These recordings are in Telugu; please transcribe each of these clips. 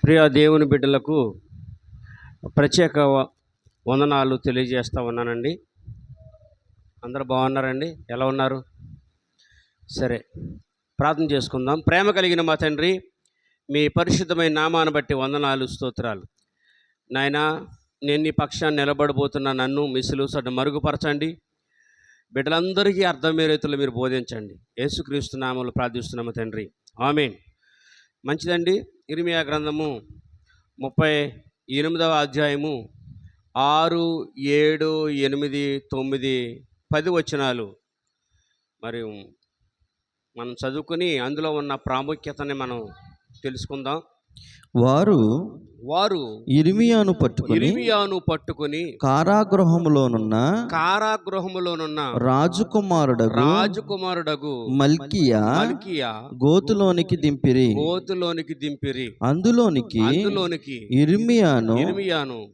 ప్రియ దేవుని బిడ్డలకు ప్రత్యేక వందనాలు తెలియజేస్తూ ఉన్నానండి. అందరూ బాగున్నారండి? ఎలా ఉన్నారు? సరే, ప్రార్థన చేసుకుందాం. ప్రేమ కలిగిన మా తండ్రి, మీ పరిశుద్ధమైన నామాన్ని బట్టి వందనాలు, స్తోత్రాలు. నాయనా, నేను నీ పక్షాన్ని నిలబడబోతున్న నన్ను మీ సిలువ మరుగుపరచండి. బిడ్డలందరికీ అర్థమయ్యే రీతిలో మీరు బోధించండి. యేసుక్రీస్తు నామములో ప్రార్థిస్తున్నాము తండ్రి, ఆమేన్. మంచిదండి. ఇర్మియా గ్రంథము 38వ అధ్యాయము 6, 7, 8, 9, 10 వచనాలు మరి మనం చదువుకుని అందులో ఉన్న ప్రాముఖ్యతని మనం తెలుసుకుందాం. వారు ఇర్మియాను పట్టుకుని కారాగృహములోనున్న రాజకుమారుడగు మల్కియా గోతులోనికి దింపిరి. అందులోనికి ఇర్మియాను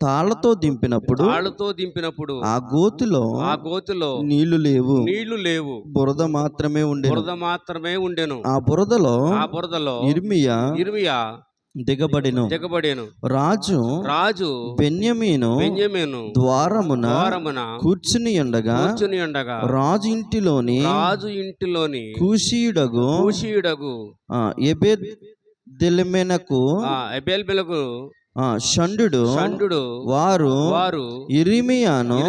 తాళ్లతో దింపినప్పుడు ఆ గోతులో నీళ్లు లేవు, బురద మాత్రమే ఉండెను. ఆ బురదలో ఇర్మియా దిగబడెను. రాజు బెన్యమీను ద్వారమున కూర్చుని ఉండగా రాజు ఇంటిలోని కూషీయుడగు ఎబెద్మెలకు షండు వారు ఇర్మియాను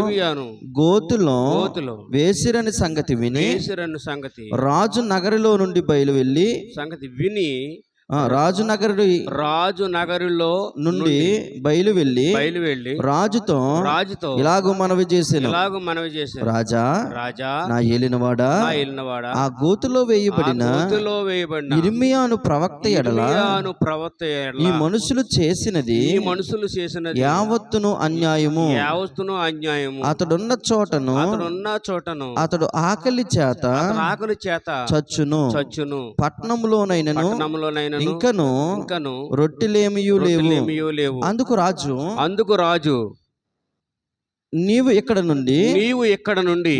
గోతులో వేసిరని సంగతి విని రాజు నగరిలో నుండి బయలువెళ్ళి రాజు నగరిలో నుండి బయలువెళ్ళి రాజుతో ఇలాగూ మనవి చేసెను, రాజా నా ఏలినవాడా, ఆ గోతులో వేయబడిన ఇర్మియాను ప్రవక్త ఎడల ఈ మనుషులు చేసినది యావత్తును అన్యాయము. అతడున్న చోటను అతడు ఆకలి చేత చచ్చును. పట్టణంలోనైనను ఇంకను రొట్టెలేమియూ లేవు. అందుకు రాజు నీవు ఇక్కడ నుండి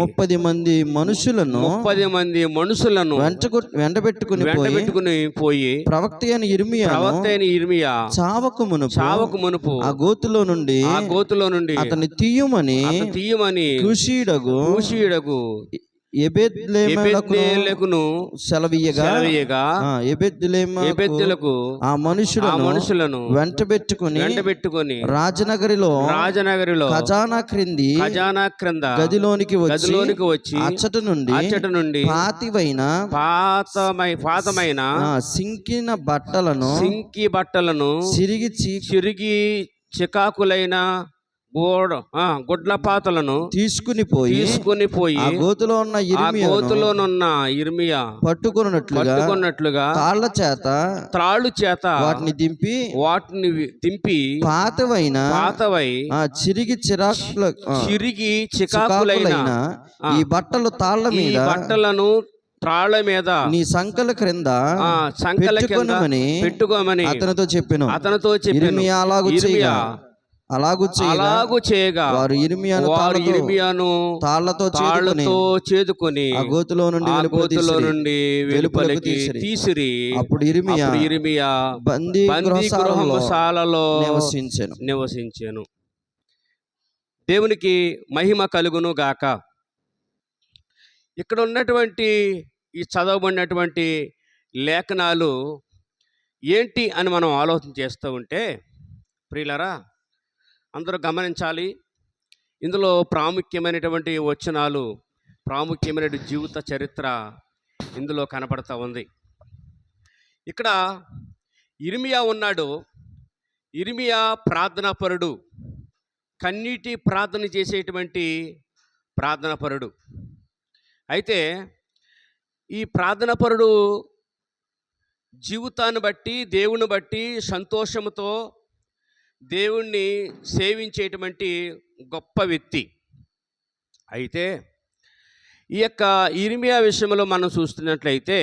30 మంది మనుషులను వెంటబెట్టుకుని పోయి ప్రవక్త అయిన ఇర్మియా చావకు మునుపు ఆ గోతులో నుండి అతన్ని తీయమని కూషీయుడగు ఎబెద్మెలకును సెలవీయగా ఆ మనుషులను వెంటబెట్టుకుని రాజనగరిలో ఖజానా క్రింద గదిలోనికి వచ్చి అచ్చట నుండి పాతమైన సింకిన బట్టలను చిరిగి చికాకులైన గుడ్ల పాతలను తీసుకుని పోయి ఆ గోతులోనున్న ఇర్మియా పట్టుకున్నట్లుగా త్రాళ్ళు చేత వాటిని దింపి పాతవై చిరిగి చికాకులైన ఈ బట్టలు త్రాళ్ళ మీద నీ సంకల క్రింద పెట్టుకోమని అతనితో చెప్పెను. ఇర్మియా అలాగు చేయగా వారు ఇర్మియాను తాళ్లతో చేదుకొని ఆ గోతులో నుండి వెలుపలికి తీసిరి. అప్పుడు ఇర్మియా బందీ గృహశాలలో నివసించెను. దేవునికి మహిమ కలుగును గాక. ఇక్కడ ఉన్నటువంటి ఈ చదవబడినటువంటి లేఖనాలు ఏంటి అని మనం ఆలోచన చేస్తూ ఉంటే, ప్రియులారా, అందరూ గమనించాలి. ఇందులో ప్రాముఖ్యమైనటువంటి వచనాలు, ప్రాముఖ్యమైన జీవిత చరిత్ర ఇందులో కనపడతా ఉంది. ఇక్కడ ఇర్మియా ఉన్నాడు. ఇర్మియా ప్రార్థనాపరుడు, కన్నీటి ప్రార్థన చేసేటువంటి ప్రార్థనాపరుడు. అయితే ఈ ప్రార్థనాపరుడు జీవితాన్ని బట్టి, దేవుని బట్టి సంతోషంతో దేవుణ్ణి సేవించేటువంటి గొప్ప వ్యక్తి. అయితే ఈ యొక్క ఇర్మియా విషయంలో మనం చూస్తున్నట్లయితే,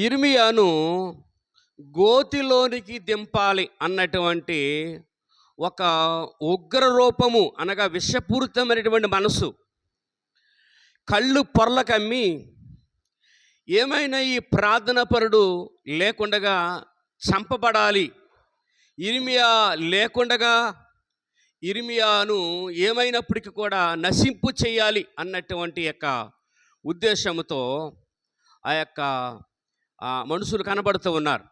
ఇర్మియాను గోతిలోనికి దింపాలి అన్నటువంటి ఒక ఉగ్ర రూపము, అనగా విషపూరితమైనటువంటి మనసు, కళ్ళు పొరలకమ్మి ఏమైనా ఈ ప్రార్థనాపరుడు లేకుండగా చంపబడాలి, ఇర్మియా లేకుండగా ఇర్మియాను ఏమైనప్పటికీ కూడా నశింపు చేయాలి అన్నటువంటి యొక్క ఉద్దేశంతో ఆ యొక్క మనుషులు కనబడుతూ ఉన్నారు.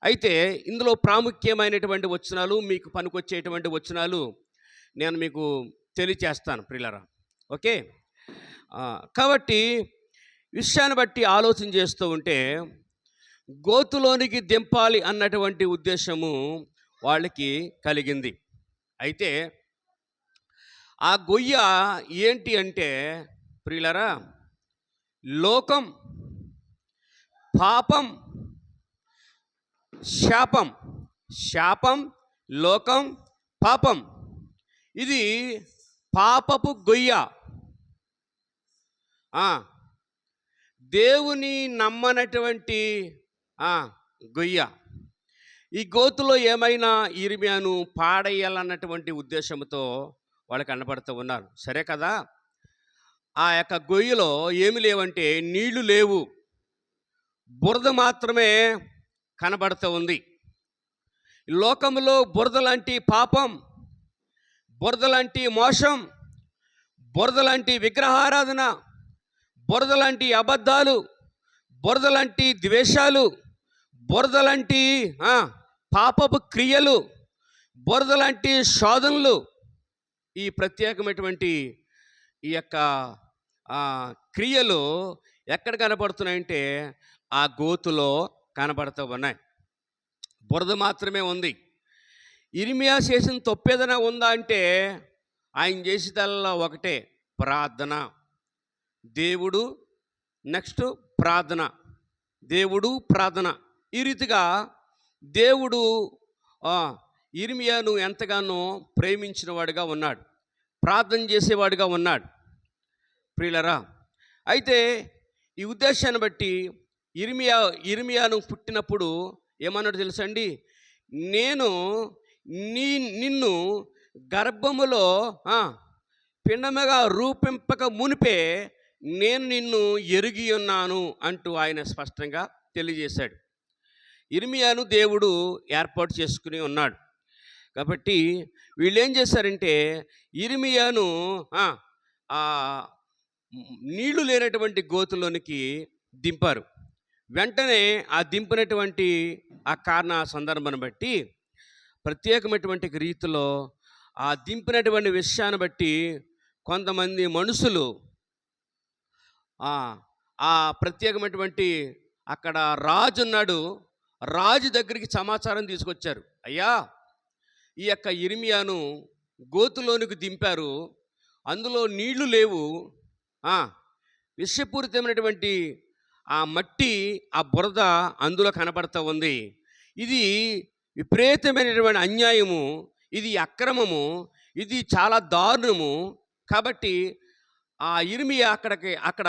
అయితే ఇందులో ప్రాముఖ్యమైనటువంటి వచనాలు, మీకు పనికొచ్చేటువంటి వచనాలు నేను మీకు తెలియచేస్తాను ప్రియులారా. ఓకే, కాబట్టి విషయాన్ని బట్టి ఆలోచన చేస్తూ ఉంటే గోతులోనికి దింపాలి అన్నటువంటి ఉద్దేశము వాళ్ళకి కలిగింది. అయితే ఆ గొయ్య ఏంటి అంటే ప్రియులారా, లోకం, పాపం, శాపం. శాపం, లోకం, పాపం. ఇది పాపపు గొయ్య. దేవుని నమ్మనటువంటి గొయ్య. ఈ గోతులో ఏమైనా ఇర్మియాను పాడేయాలన్నటువంటి ఉద్దేశంతో వాళ్ళు కనపడుతూ ఉన్నారు. సరే కదా, ఆ యొక్క గొయ్యలో ఏమి లేవంటే నీళ్లు లేవు, బురద మాత్రమే కనబడుతూ ఉంది. లోకంలో బురద లాంటి పాపం, బురద లాంటి మోసం, బురద లాంటి విగ్రహారాధన, బురద లాంటి అబద్ధాలు, బురద లాంటి ద్వేషాలు, బురద లాంటి పాపపు క్రియలు, బురద లాంటి శోధనలు, ఈ ప్రత్యేకమైనటువంటి ఈ యొక్క క్రియలు ఎక్కడ కనపడుతున్నాయంటే ఆ గోతులో కనబడుతూ ఉన్నాయి. బురద మాత్రమే ఉంది. ఇర్మియా చేసిన తప్పేదైనా ఉందా అంటే ఆయన చేసేదల్లా ఒకటే, ప్రార్థన. దేవుడు, నెక్స్ట్ ప్రార్థన, దేవుడు, ప్రార్థన. ఈ రీతిగా దేవుడు ఇర్మియాను ఎంతగానో ప్రేమించిన వాడిగా ఉన్నాడు, ప్రార్థన చేసేవాడిగా ఉన్నాడు ప్రియులరా. అయితే ఈ ఉద్దేశాన్ని బట్టి ఇర్మియాను పుట్టినప్పుడు ఏమన్నాడు తెలుసండి? నేను నిన్ను గర్భములో పిండముగా రూపింపక మునిపే నేను నిన్ను ఎరిగి ఉన్నాను అంటూ ఆయన స్పష్టంగా తెలియజేశాడు. ఇర్మియాను దేవుడు ఏర్పాటు చేసుకుని ఉన్నాడు. కాబట్టి వీళ్ళు ఏం చేశారంటే ఇర్మియాను నీళ్లు లేనటువంటి గోతులోనికి దింపారు. వెంటనే ఆ దింపినటువంటి ఆ కారణ సందర్భాన్ని బట్టి ప్రత్యేకమైనటువంటి రీతిలో ఆ దింపినటువంటి విషయాన్ని బట్టి కొంతమంది మనుషులు ఆ ప్రత్యేకమైనటువంటి అక్కడ రాజు ఉన్నాడు, రాజు దగ్గరికి సమాచారం తీసుకొచ్చారు. అయ్యా, ఈ యొక్క ఇర్మియాను గోతులోనికి దింపారు, అందులో నీళ్లు లేవు, విషపూరితమైనటువంటి ఆ మట్టి, ఆ బురద అందులో కనబడుతూ ఉంది. ఇది విపరీతమైనటువంటి అన్యాయము, ఇది అక్రమము, ఇది చాలా దారుణము. కాబట్టి ఆ ఇర్మియా అక్కడ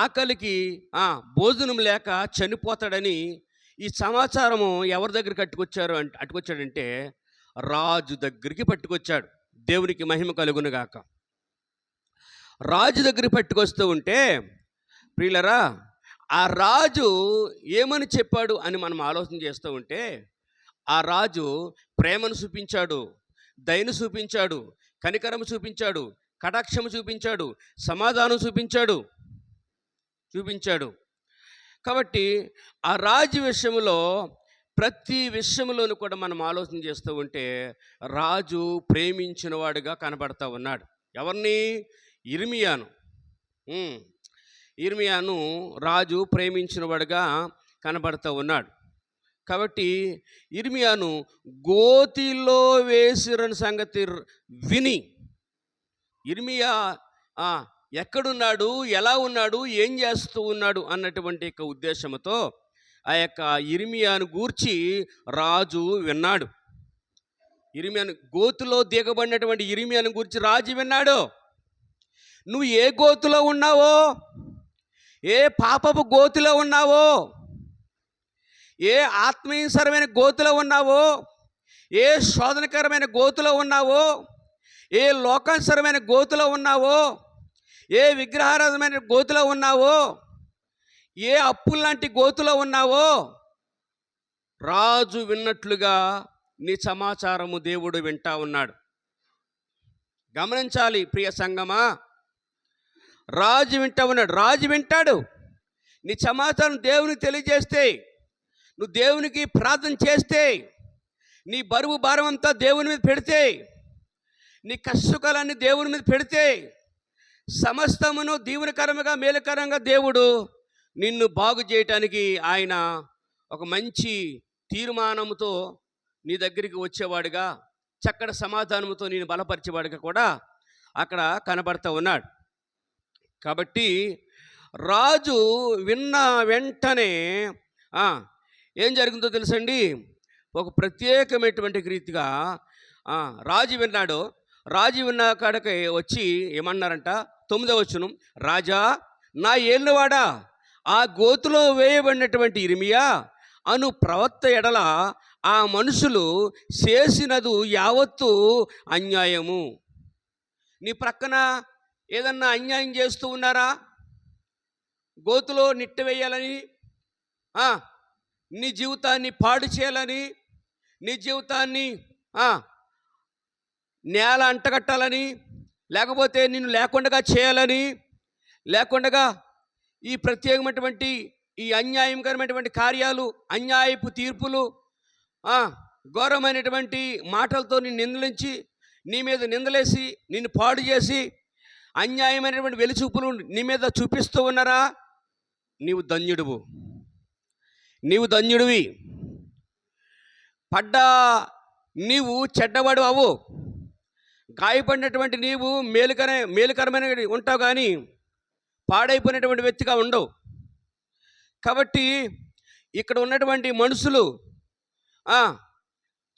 ఆకలికి భోజనం లేక చనిపోతాడని ఈ సమాచారము ఎవరి దగ్గరికి అట్టుకొచ్చాడంటే రాజు దగ్గరికి పట్టుకొచ్చాడు. దేవునికి మహిమ కలుగునుగాక. రాజు దగ్గరికి పట్టుకొస్తూ ఉంటే ప్రియులరా, ఆ రాజు ఏమని చెప్పాడు అని మనం ఆలోచన చేస్తూ ఉంటే ఆ రాజు ప్రేమను చూపించాడు, దయను చూపించాడు, కనికరము చూపించాడు, కటాక్షము చూపించాడు, సమాధానం చూపించాడు. కాబట్టి ఆ రాజు విషయంలో ప్రతి విషయంలోనూ కూడా మనం ఆలోచన చేస్తూ ఉంటే రాజు ప్రేమించిన వాడుగా కనబడతా ఉన్నాడు. ఎవరిని? ఇర్మియాను రాజు ప్రేమించిన వాడుగా కనబడతా ఉన్నాడు. కాబట్టి ఇర్మియాను గోతిలో వేసిన సంగతి విని ఇర్మియా ఎక్కడున్నాడు, ఎలా ఉన్నాడు, ఏం చేస్తూ ఉన్నాడు అన్నటువంటి యొక్క ఉద్దేశంతో ఆ యొక్క ఇర్మియాను గూర్చి రాజు విన్నాడు. గోతులో దిగబడినటువంటి ఇర్మియాను గూర్చి రాజు విన్నాడు. నువ్వు ఏ గోతులో ఉన్నావో, ఏ పాపపు గోతులో ఉన్నావో, ఏ ఆత్మీయకరమైన గోతులో ఉన్నావో, ఏ శోధనకరమైన గోతులో ఉన్నావో, ఏ లోకానుసరమైన గోతులో ఉన్నావో, ఏ విగ్రహారాధమైన గోతులో ఉన్నావో, ఏ అప్పుల్లాంటి గోతులో ఉన్నావో, రాజు విన్నట్లుగా నీ సమాచారము దేవుడు వింటా ఉన్నాడు. గమనించాలి ప్రియ సంగమా, రాజు వింటా ఉన్నాడు. రాజు వింటాడు. నీ సమాచారం దేవునికి తెలియజేస్తే, నువ్వు దేవునికి ప్రార్థన చేస్తే, నీ బరువు భారం అంతా దేవుని మీద పెడితే, నీ కష్టకాలన్నీ దేవుని మీద పెడితే, సమస్తమును దీవెనకరంగా మేలుకరంగా దేవుడు నిన్ను బాగు చేయటానికి ఆయన ఒక మంచి తీర్మానంతో నీ దగ్గరికి వచ్చేవాడుగా, చక్కటి సమాధానంతో నేను బలపరిచేవాడుగా కూడా అక్కడ కనబడుతూ ఉన్నాడు. కాబట్టి రాజు విన్న వెంటనే ఏం జరిగిందో తెలుసండి, ఒక ప్రత్యేకమైనటువంటి రీతిగా రాజు విన్నాడు. రాజు విన్న కాడకి వచ్చి ఏమన్నారంట, 9వ వచనం, రాజా నా ఏళ్ళవాడా, ఆ గోతులో వేయబడినటువంటి ఇర్మియా అను ప్రవక్త ఎడల ఆ మనుషులు చేసినదు యావత్తు అన్యాయము. నీ ప్రక్కన ఏదన్నా అన్యాయం చేస్తూ ఉన్నారా? గోతులో నిట్టవేయాలని, నీ జీవితాన్ని పాడు చేయాలని, నీ జీవితాన్ని నేల అంటగట్టాలని, లేకపోతే నిన్ను లేకుండా చేయాలని, లేకుండా ఈ ప్రత్యేకమైనటువంటి ఈ అన్యాయకరమైనటువంటి కార్యాలు, అన్యాయపు తీర్పులు, ఘోరమైనటువంటి మాటలతో నిన్ను నిందలించి, నీ మీద నిందలేసి, నిన్ను పాడు చేసి, అన్యాయమైనటువంటి వెలిచూపులు నీ మీద చూపిస్తూ ఉన్నారా? నీవు ధన్యుడువు, నీవు ధన్యుడివి. పడ్డా నీవు చెడ్డవాడు అవు, గాయపడినటువంటి నీవు మేలుకరమైన ఉంటావు, కానీ పాడైపోయినటువంటి వ్యక్తిగా ఉండవు. కాబట్టి ఇక్కడ ఉన్నటువంటి మనుషులు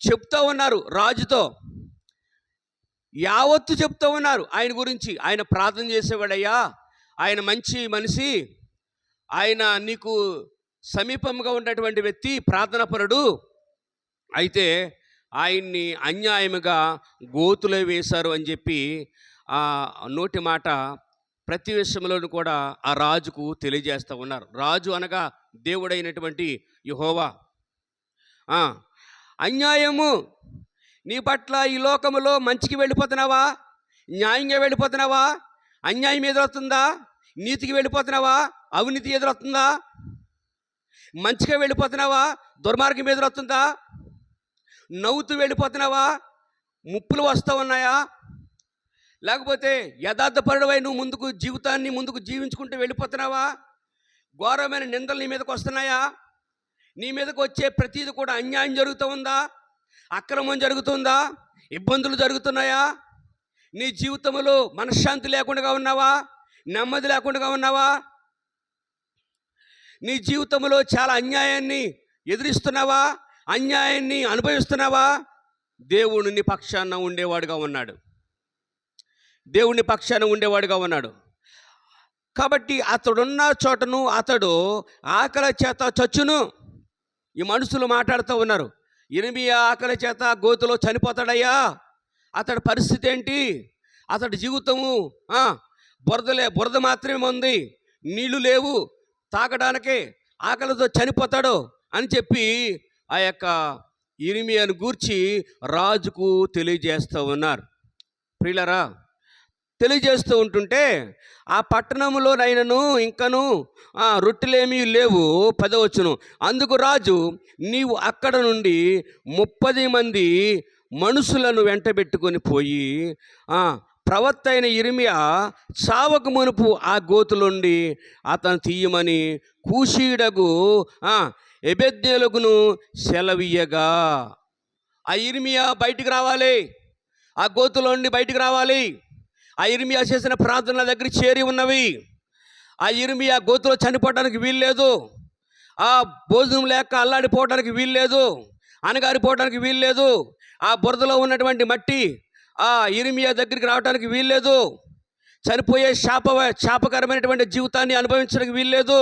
చెప్తూ ఉన్నారు రాజుతో, యావత్తు చెప్తూ ఉన్నారు ఆయన గురించి. ఆయన ప్రార్థన చేసేవాడయ్యా, ఆయన మంచి మనిషి, ఆయన నీకు సమీపంగా ఉన్నటువంటి వ్యక్తి, ప్రార్థనాపరుడు. అయితే ఆయన్ని అన్యాయముగా గోతులో వేశారు అని చెప్పి ఆ నోటి మాట ప్రతి విషయంలోనూ కూడా ఆ రాజుకు తెలియజేస్తూ ఉన్నారు. రాజు అనగా దేవుడైనటువంటి యెహోవా. అన్యాయము నీ పట్ల ఈ లోకములో మంచికి వెళ్ళిపోతున్నావా? న్యాయంగా వెళ్ళిపోతున్నావా? అన్యాయం ఎదురవుతుందా? నీతికి వెళ్ళిపోతున్నావా? అవినీతి ఎదురవుతుందా? మంచిగా వెళ్ళిపోతున్నావా? దుర్మార్గం ఎదురవుతుందా? నవ్వుతూ వెళ్ళిపోతున్నావా? ముప్పులు వస్తూ ఉన్నాయా? లేకపోతే యథార్థపరుడవై నువ్వు ముందుకు జీవించుకుంటూ వెళ్ళిపోతున్నావా? ఘోరమైన నిందలు నీ మీదకి వస్తున్నాయా? నీ మీదకి వచ్చే ప్రతిదీ కూడా అన్యాయం జరుగుతూ ఉందా? అక్రమం జరుగుతుందా? ఇబ్బందులు జరుగుతున్నాయా? నీ జీవితంలో మనశ్శాంతి లేకుండా ఉన్నావా? నెమ్మది లేకుండా ఉన్నావా? నీ జీవితంలో చాలా అన్యాయాన్ని ఎదిరిస్తున్నావా? అన్యాయాన్ని అనుభవిస్తున్నావా? దేవుడు నీ పక్షాన ఉండేవాడుగా ఉన్నాడు. దేవుని పక్షాన ఉండేవాడుగా ఉన్నాడు. కాబట్టి అతడున్న చోటను అతడు ఆకలి చేత చచ్చును. ఈ మనుషులు మాట్లాడుతూ ఉన్నారు, ఇర్మియా ఆకలి చేత గోతులో చనిపోతాడయ్యా, అతడి పరిస్థితి ఏంటి? అతడి జీవితము బురద మాత్రమే ఉంది, నీళ్లు లేవు తాగడానికే, ఆకలితో చనిపోతాడు అని చెప్పి ఆ యొక్క ఇర్మియాను గూర్చి రాజుకు తెలియజేస్తూ ఉన్నారు. ప్రియులారా, తెలియజేస్తూ ఉంటుంటే ఆ పట్టణంలోనైనను ఇంకను రొట్టెలేమీ లేవు. 10వ వచనం, అందుకు రాజు నీవు అక్కడ నుండి 30 మంది మనుషులను వెంటబెట్టుకొని పోయి ప్రవక్త అయిన ఇర్మియా చావక మునుపు ఆ గోతులుండి అతను తీయమని కూషీడగు ఎబెద్నేలుగును సెలవీయగా. ఆ ఇర్మియా బయటికి రావాలి, ఆ గోతులోండి బయటికి రావాలి. ఆ ఇర్మియా చేసిన ప్రార్థనల దగ్గర చేరి ఉన్నవి. ఆ ఇర్మియా గోతులో చనిపోవడానికి వీల్లేదు, ఆ భోజనం లేక అల్లాడిపోవడానికి వీల్లేదు, అనగారిపోవడానికి వీల్లేదు, ఆ బురదలో ఉన్నటువంటి మట్టి ఆ ఇర్మియా దగ్గరికి రావడానికి వీల్లేదు, చనిపోయే శాపకరమైనటువంటి జీవితాన్ని అనుభవించడానికి వీల్లేదు.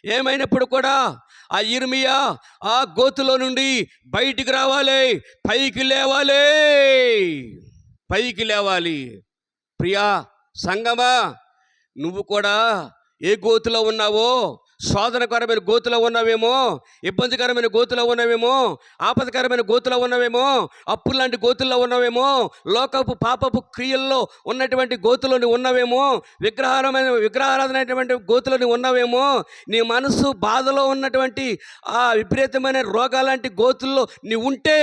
ఏమైనప్పుడు కూడా ఆ ఇర్మియా ఆ గోతులో నుండి బయటికి రావాలి, పైకి లేవాలి, పైకి లేవాలి. ప్రియా సంగమా, నువ్వు కూడా ఏ గోతులో ఉన్నావో శోధనకరమైన గోతులో ఉన్నావేమో, ఇబ్బందికరమైన గోతులో ఉన్నావేమో, ఆపదకరమైన గోతులో ఉన్నావేమో, అప్పులు లాంటి గోతుల్లో ఉన్నావేమో, లోకపు పాపపు క్రియల్లో ఉన్నటువంటి గోతులో నువ్వు ఉన్నావేమో, విగ్రహారాధనటువంటి గోతులో నువ్వు ఉన్నావేమో, నీ మనసు బాధలో ఉన్నటువంటి ఆ విపరీతమైన రోగాలాంటి గోతుల్లో నీవు ఉంటే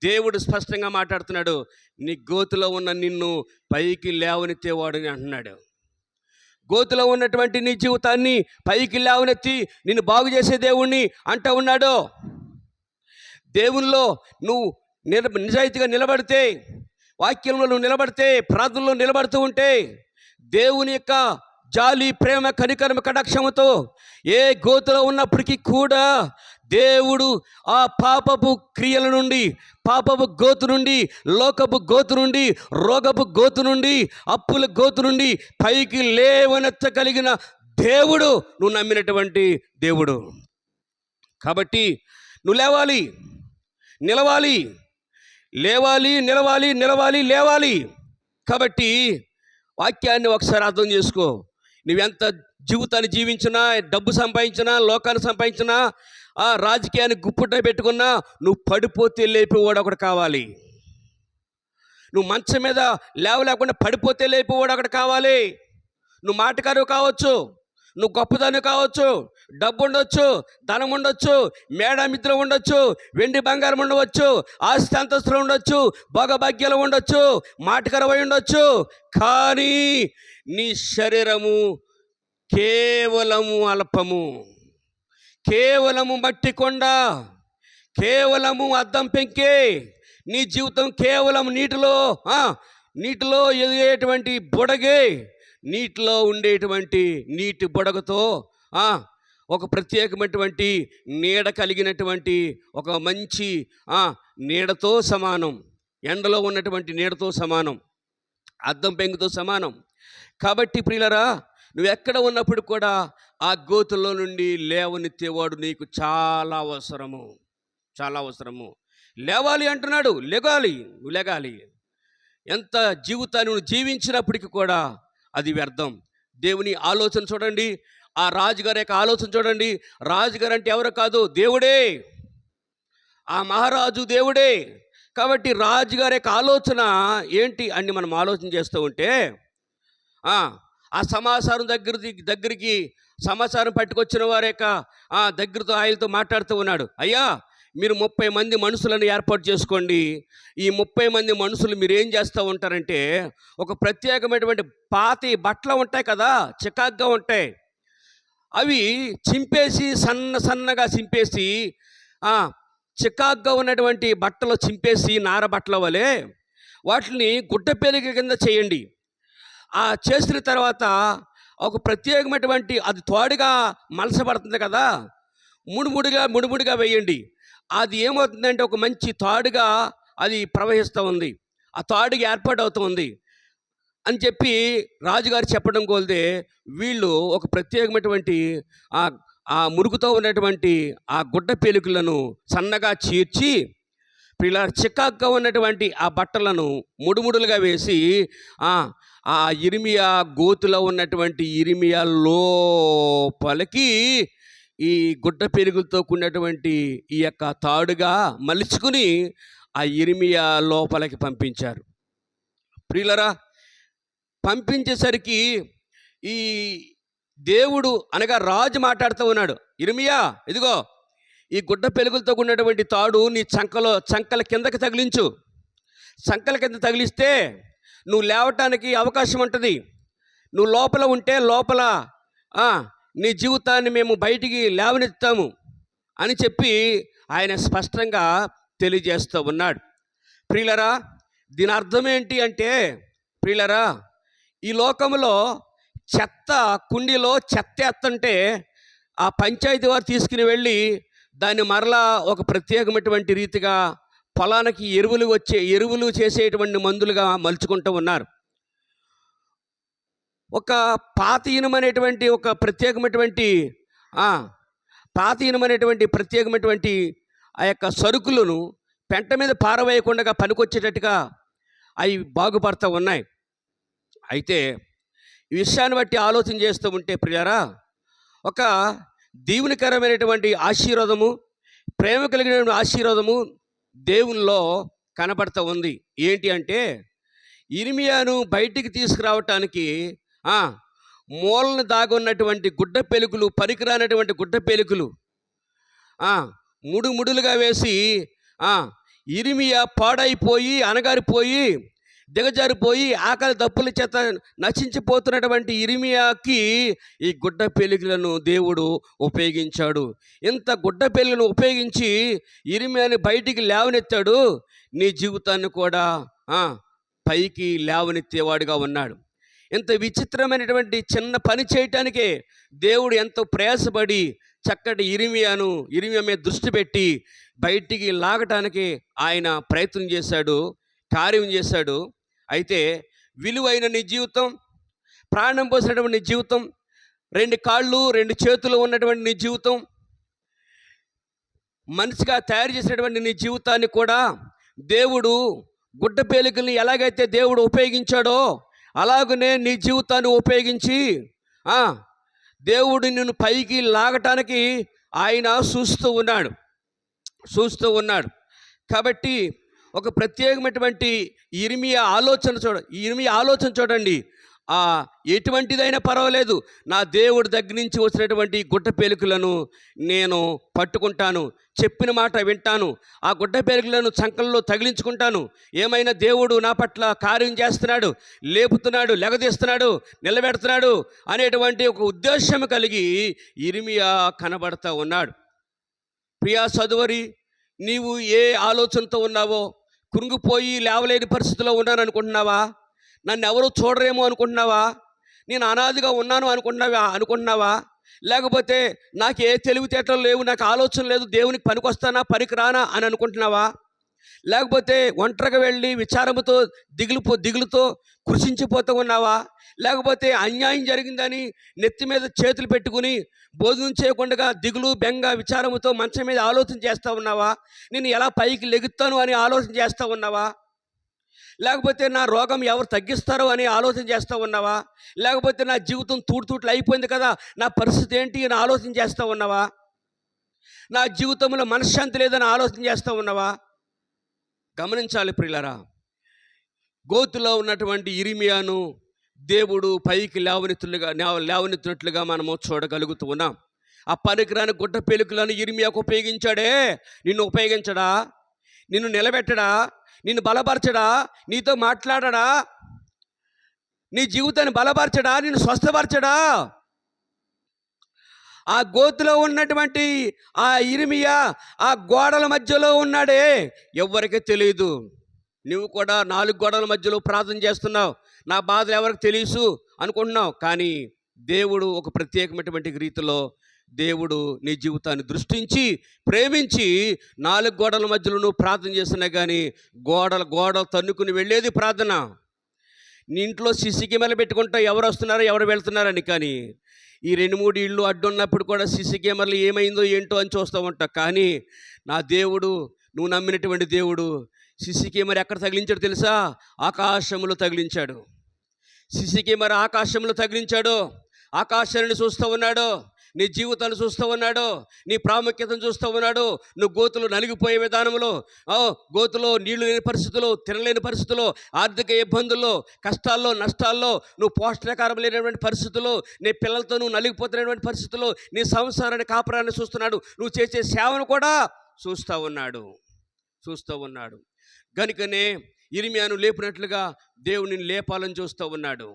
దేవుడు స్పష్టంగా మాట్లాడుతున్నాడు, నీ గోతులో ఉన్న నిన్ను పైకి లేవనెత్తేవాడు అని అంటున్నాడు. గోతులో ఉన్నటువంటి నీ జీవితాన్ని పైకి లేవనెత్తి నిన్ను బాగు చేసే దేవుణ్ణి అంటూ ఉన్నాడు. దేవునిలో నువ్వు నిజాయితీగా నిలబడితే, వాక్యంలో నువ్వు నిలబడితే, ప్రార్థనలో నిలబడుతూ ఉంటే, దేవుని యొక్క జాలి, ప్రేమ, కనికరమ, కటాక్షముతో ఏ గోతులో ఉన్నప్పటికీ కూడా దేవుడు ఆ పాపపు క్రియల నుండి, పాపపు గోతు నుండి, లోకపు గోతు నుండి, రోగపు గోతు నుండి, అప్పుల గోతు నుండి పైకి లేవనెత్తగలిగిన దేవుడు నువ్వు నమ్మినటువంటి దేవుడు. కాబట్టి నువ్వు లేవాలి, నిలవాలి, లేవాలి, నిలవాలి, నిలవాలి, లేవాలి. కాబట్టి వాక్యాన్ని ఒకసారి అర్థం చేసుకో. నువ్వెంత జీవితాన్ని జీవించినా, డబ్బు సంపాదించినా, లోకాన్ని సంపాదించినా, ఆ రాజకీయాన్ని గుప్పుట పెట్టుకున్నా, నువ్వు పడిపోతే లేపేవాడు ఒకడు కావాలి. నువ్వు మంచం మీద లేవలేకుండా పడిపోతే లేపేవాడు ఒకడు కావాలి. నువ్వు మాటకారు కావచ్చు, నువ్వు గొప్పదాన్ని కావచ్చు, డబ్బు ఉండొచ్చు, ధనం ఉండొచ్చు, మేడమిత్రం ఉండొచ్చు, వెండి బంగారం ఉండవచ్చు, ఆస్తి అంతస్తులు ఉండొచ్చు, భోగభాగ్యాలు ఉండొచ్చు, మాటకరవై ఉండొచ్చు. కానీ నీ శరీరము కేవలము అల్పము, కేవలము మట్టి కొండ, కేవలము అద్దం పెంకే. నీ జీవితం కేవలం నీటిలో ఎదిగేటువంటి బుడగే, నీటిలో ఉండేటువంటి నీటి బుడగతో ఒక ప్రత్యేకమైనటువంటి నీడ కలిగినటువంటి ఒక మంచి నీడతో సమానం, ఎండలో ఉన్నటువంటి నీడతో సమానం, అద్దం పెంకుతో సమానం. కాబట్టి ప్రియులరా, నువ్వు ఎక్కడ ఉన్నప్పుడు కూడా ఆ గోతుల్లో నుండి లేవనెత్తేవాడు నీకు చాలా అవసరము, చాలా అవసరము. లేవాలి అంటున్నాడు, లెగాలి, నువ్వు లెగాలి. ఎంత జీవితాన్ని నువ్వు జీవించినప్పటికీ కూడా అది వ్యర్థం. దేవుని ఆలోచన చూడండి, ఆ రాజుగారి యొక్క ఆలోచన చూడండి. రాజుగారు అంటే ఎవరు కాదు, దేవుడే, ఆ మహారాజు దేవుడే. కాబట్టి రాజుగారి యొక్క ఆలోచన ఏంటి అని మనం ఆలోచన చేస్తూ ఉంటే, ఆ సమాచారం దగ్గరికి సమాచారం పట్టుకొచ్చిన వారి యొక్క దగ్గరతో ఆయనతో మాట్లాడుతూ ఉన్నాడు. అయ్యా, మీరు 30 మంది మనుషులను ఏర్పాటు చేసుకోండి. ఈ 30 మంది మనుషులు మీరు ఏం చేస్తూ ఉంటారంటే, ఒక ప్రత్యేకమైనటువంటి పాతి బట్టలు ఉంటాయి కదా, చికాగ్గా ఉంటాయి, అవి చింపేసి సన్నగా చింపేసి, చికాగ్గా ఉన్నటువంటి బట్టలు చింపేసి నార బట్టల వలె వాటిని గుడ్డ పేలిక కింద చేయండి. చేసిన తర్వాత ఒక ప్రత్యేకమైనటువంటి, అది తోడుగా మలసపడుతుంది కదా, ముడిముడిగా వేయండి. అది ఏమవుతుందంటే ఒక మంచి తాడుగా అది ప్రవహిస్తూ ఉంది, ఆ తాడుగా ఏర్పాటు అవుతుంది అని చెప్పి రాజుగారు చెప్పడం కొలితే, వీళ్ళు ఒక ప్రత్యేకమైనటువంటి ఆ మురుగుతో ఉన్నటువంటి ఆ గుడ్డ పేలికలను సన్నగా చీర్చి, ఇలా చికాగ్గా ఉన్నటువంటి ఆ బట్టలను ముడుముడులుగా వేసి ఆ ఇర్మియా గోతులో ఉన్నటువంటి ఇర్మియా లోపలికి ఈ గుడ్డ పెరుగులతో కూడినటువంటి ఈ యొక్క తాడుగా మలుచుకుని ఆ ఇర్మియా లోపలికి పంపించారు. ప్రియులరా, పంపించేసరికి ఈ దేవుడు అనగా రాజు మాట్లాడుతూ ఉన్నాడు, ఇర్మియా, ఇదిగో ఈ గుడ్డ పెరుగులతో కూడినటువంటి తాడు నీ చంకల కిందకి తగిలించు. చంకల కింద తగిలిస్తే నువ్వు లేవటానికి అవకాశం ఉంటుంది. నువ్వు లోపల ఉంటే లోపల నీ జీవితాన్ని మేము బయటికి లేవనెత్తాము అని చెప్పి ఆయన స్పష్టంగా తెలియజేస్తూ ఉన్నాడు. ప్రియులరా, దీని అర్థం ఏంటి అంటే, ప్రియులరా, ఈ లోకంలో చెత్త కుండీలో చెత్త ఎత్తంటే ఆ పంచాయతీ వారు తీసుకుని వెళ్ళి దాన్ని మరలా ఒక ప్రత్యేకమైనటువంటి రీతిగా పొలానికి ఎరువులు చేసేటువంటి మందులుగా మలుచుకుంటూ ఉన్నారు. ఒక పాతీనమైనటువంటి ఒక ప్రత్యేకమైనటువంటి ఆ యొక్క సరుకులను పెంట మీద పారవేయకుండా పనికొచ్చేటట్టుగా అవి బాగుపడుతూ ఉన్నాయి. అయితే ఈ విషయాన్ని బట్టి ఆలోచన చేస్తూ ఉంటే ప్రియారా, ఒక దీవెనకరమైనటువంటి ఆశీర్వాదము, ప్రేమ కలిగిన ఆశీర్వాదము దేవునిలో కనబడతా ఉంది. ఏంటి అంటే, ఇర్మియాను బయటికి తీసుకురావటానికి మూలన దాగున్నటువంటి గుడ్డ పెలుకులు, పనికిరానటువంటి గుడ్డ పెలుకులు ముడులుగా వేసి ఇర్మియా పాడైపోయి, అనగారిపోయి, దిగజారిపోయి, ఆకలి దప్పుల చేత నశించిపోతున్నటువంటి ఇర్మియాకి ఈ గుడ్డ పెలుగులను దేవుడు ఉపయోగించాడు. ఇంత గుడ్డ పెలుగులను ఉపయోగించి ఇర్మియాని బయటికి లేవనెత్తాడు. నీ జీవితాన్ని కూడా పైకి లేవనెత్తేవాడుగా ఉన్నాడు. ఇంత విచిత్రమైనటువంటి చిన్న పని చేయటానికే దేవుడు ఎంతో ప్రయాసపడి చక్కటి ఇర్మియా మీద దృష్టి పెట్టి బయటికి లాగటానికి ఆయన ప్రయత్నం చేశాడు, కార్యం చేశాడు. అయితే విలువైన నీ జీవితం, ప్రాణం పోసినటువంటి నీ జీవితం, 2 కాళ్ళు 2 చేతులు ఉన్నటువంటి నీ జీవితం, మనిషిగా తయారు చేసినటువంటి నీ జీవితాన్ని కూడా దేవుడు గుడ్డ పేలికల్ని ఎలాగైతే దేవుడు ఉపయోగించాడో అలాగనే నీ జీవితాన్ని ఉపయోగించి దేవుడు నిన్ను పైకి లాగటానికి ఆయన చూస్తూ ఉన్నాడు. కాబట్టి ఒక ప్రత్యేకమైనటువంటి ఇర్మియా ఆలోచన చూడండి. ఎటువంటిదైనా పర్వాలేదు, నా దేవుడి దగ్గర నుంచి వచ్చినటువంటి గుడ్డ పేలికలను నేను పట్టుకుంటాను, చెప్పిన మాట వింటాను, ఆ గుడ్డ పేలికలను చంకల్లో తగిలించుకుంటాను. ఏమైనా దేవుడు నా పట్ల కార్యం చేస్తున్నాడు, లేపుతున్నాడు, లెగదీస్తున్నాడు, నిలబెడుతున్నాడు అనేటువంటి ఒక ఉద్దేశం కలిగి ఇర్మియా కనబడతా ఉన్నాడు. ప్రియా సోదరి, నీవు ఏ ఆలోచనతో ఉన్నావో, కృంగిపోయి లేవలేని పరిస్థితిలో ఉన్నాను అనుకుంటున్నావా? నన్ను ఎవరు చూడరేమో అనుకుంటున్నావా? నేను అనాదిగా ఉన్నాను అనుకుంటున్నావా? లేకపోతే నాకు ఏ తెలివితేటలు లేవు, నాకు ఆలోచన లేదు, దేవునికి పనికొస్తానా పనికిరానా అని అనుకుంటున్నావా? లేకపోతే ఒంటరిగా వెళ్ళి విచారముతో దిగులుతో కృషించిపోతూ ఉన్నావా? లేకపోతే అన్యాయం జరిగిందని నెత్తి మీద చేతులు పెట్టుకుని భోజనం చేయకుండా దిగులు, బెంగ, విచారముతో మంచం మీద ఆలోచన చేస్తూ ఉన్నావా? నేను ఎలా పైకి లెగుతాను అని ఆలోచన చేస్తూ ఉన్నావా? లేకపోతే నా రోగం ఎవరు తగ్గిస్తారో అని ఆలోచన చేస్తూ ఉన్నావా? లేకపోతే నా జీవితం తూట్లు అయిపోయింది కదా, నా పరిస్థితి ఏంటి అని ఆలోచన చేస్తూ ఉన్నావా? నా జీవితంలో మనశ్శాంతి లేదని ఆలోచన చేస్తూ ఉన్నావా? గమనించాలి ప్రియులారా, గోతులో ఉన్నటువంటి ఇర్మియాను దేవుడు పైకి లేవనెత్తినట్లుగా మనము చూడగలుగుతూ ఉన్నాం. ఆ పనికిరాని గుడ్డ పేలికలను ఇర్మియాకు ఉపయోగించాడే, నిన్ను ఉపయోగించడా? నిన్ను నిలబెట్టడా? నిన్ను బలపరచడా? నీతో మాట్లాడడా? నీ జీవితాన్ని బలపరచడా? నిన్ను స్వస్థపరచడా? ఆ గోతులో ఉన్నటువంటి ఆ ఇర్మియా ఆ గోడల మధ్యలో ఉన్నాడే, ఎవ్వరికీ తెలియదు. నువ్వు కూడా 4 గోడల మధ్యలో ప్రార్థన చేస్తున్నావు, నా బాధలు ఎవరికి తెలుసు అనుకుంటున్నావు. కానీ దేవుడు ఒక ప్రత్యేకమైనటువంటి రీతిలో దేవుడు నీ జీవితాన్ని దృష్టించి ప్రేమించి 4 గోడల మధ్యలో నువ్వు ప్రార్థన చేస్తున్నా కానీ గోడలు తన్నుకుని వెళ్ళేది ప్రార్థన. నీ ఇంట్లో సిసి కెమెరాలు పెట్టుకుంటా ఎవరు వస్తున్నారో ఎవరు వెళ్తున్నారని, కానీ ఈ 2-3 ఇళ్ళు అడ్డున్నప్పుడు కూడా సిసి కెమెరాలు ఏమైందో ఏంటో అని చూస్తూ ఉంటా. కానీ నా దేవుడు, నువ్వు నమ్మినటువంటి దేవుడు సిసి కెమెరా ఎక్కడ తగిలించాడు తెలుసా? ఆకాశంలో తగిలించాడు. సిసి కెమెరా ఆకాశంలో తగిలించాడు. ఆకాశాన్ని చూస్తూ ఉన్నాడు, నీ జీవితాన్ని చూస్తూ ఉన్నాడు, నీ ప్రాముఖ్యతను చూస్తూ ఉన్నాడు. నువ్వు గోతులు నలిగిపోయే విధానంలో, గోతులో నీళ్లు లేని పరిస్థితుల్లో, తినలేని పరిస్థితుల్లో, ఆర్థిక ఇబ్బందుల్లో, కష్టాల్లో, నష్టాల్లో, నువ్వు పోషకాహారం లేనటువంటి పరిస్థితుల్లో, నీ పిల్లలతో నువ్వు నలిగిపోతున్నటువంటి పరిస్థితుల్లో నీ సంసారాన్ని, కాపురాన్ని చూస్తున్నాడు. నువ్వు చేసే సేవను కూడా చూస్తూ ఉన్నాడు. గనుకనే ఇర్మియాను లేపినట్లుగా దేవుడిని లేపాలని చూస్తూ ఉన్నాడు.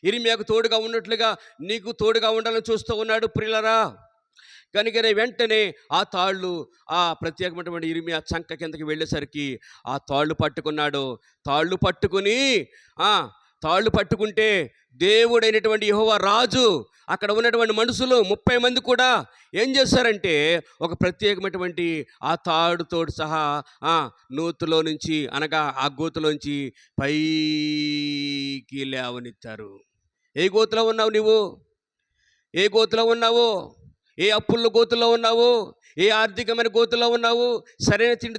ఇర్మియాకు తోడుగా ఉన్నట్లుగా నీకు తోడుగా ఉండాలని చూస్తూ ఉన్నాడు ప్రియులారా. కనుకనే వెంటనే ఆ తాళ్ళు, ఆ ప్రత్యేకమైనటువంటి ఇర్మియా చంక కిందకి వెళ్ళేసరికి ఆ తాళ్ళు పట్టుకున్నాడు. తాళ్ళు పట్టుకుంటే దేవుడైనటువంటి యెహోవా రాజు, అక్కడ ఉన్నటువంటి మనుషులు 30 మంది కూడా ఏం చేశారంటే ఒక ప్రత్యేకమైనటువంటి ఆ తాడుతోడు సహా నూతులో నుంచి, అనగా ఆ గోతులోంచి పైకి లేవనెత్తారు. ఏ గోతులో ఉన్నావు నువ్వు? ఏ గోతులో ఉన్నావు? ఏ అప్పుల గోతులో ఉన్నావు? ఏ ఆర్థికమైన గోతులో ఉన్నావు? సరైన తిండి